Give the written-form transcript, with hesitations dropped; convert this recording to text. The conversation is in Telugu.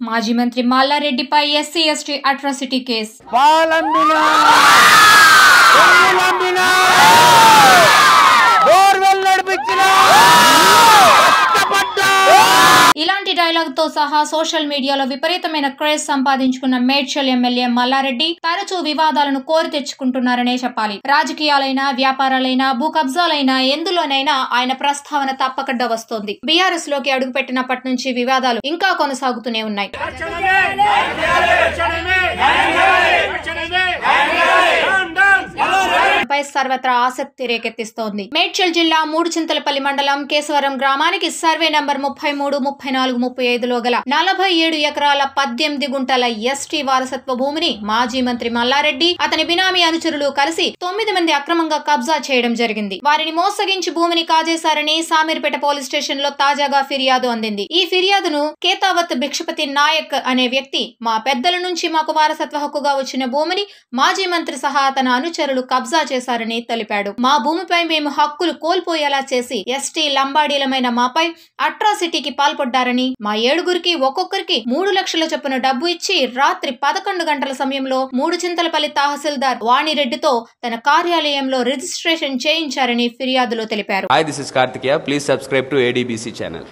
మాజీ మంత్రి మల్లారెడ్డిపై ఎస్సీ ఎస్టీ అట్రాసిటీ కేసు. ఇలాంటి డైలాగ్ తో సహా సోషల్ మీడియాలో విపరీతమైన క్రేజ్ సంపాదించుకున్న మేడ్చల్ ఎమ్మెల్యే మల్లారెడ్డి తరచూ వివాదాలను కోరి తెచ్చుకుంటున్నారనే చెప్పాలి. రాజకీయాలైనా, వ్యాపారాలైనా, భూ కబ్జాలైనా ఎందులోనైనా ఆయన ప్రస్తావన తప్పకుండా వస్తోంది. బీఆర్ఎస్ లోకి అడుగుపెట్టినప్పటి నుంచి వివాదాలు ఇంకా కొనసాగుతూనే ఉన్నాయి. సర్వత్రా ఆసక్తి రేకెత్తిస్తోంది. మేడ్చల్ జిల్లా మూడుచింతలపల్లి మండలం కేశవరం గ్రామానికి సర్వే నంబర్ 33, 34, 35లో గల 47 ఎకరాల 18 గుంటల ఎస్టీ వారసత్వ భూమిని మాజీ మంత్రి మల్లారెడ్డి, అతని బినామీ అనుచరులు కలిసి 9 మంది అక్రమంగా కబ్జా చేయడం జరిగింది. వారిని మోసగించి భూమిని కాజేశారని సామీర్పేట పోలీస్ స్టేషన్ లో తాజాగా ఫిర్యాదు అందింది. ఈ ఫిర్యాదును కేతావత్ భిక్షపతి నాయక్ అనే వ్యక్తి మా పెద్దల నుంచి మాకు వారసత్వ హక్కుగా వచ్చిన భూమిని మాజీ మంత్రి సహా తన అనుచరులు కబ్జా చేశారని తెలిపాడు. మా భూమిపై మేము హక్కులు కోల్పోయేలా చేసి ఎస్టీ లంబాడీలమైన మాపై అట్రాసిటీకి పాల్పడ్డారని, మా 7గురికి ఒక్కొక్కరికి 3 లక్షల చొప్పున డబ్బు ఇచ్చి రాత్రి 11 గంటల సమయంలో మూడుచింతలపల్లి తహసీల్దార్ వాణిరెడ్డితో తన కార్యాలయంలో రిజిస్ట్రేషన్ చేయించారని ఫిర్యాదులో తెలిపారు. Hi, this is Karthikeya. Please subscribe to ADBC channel.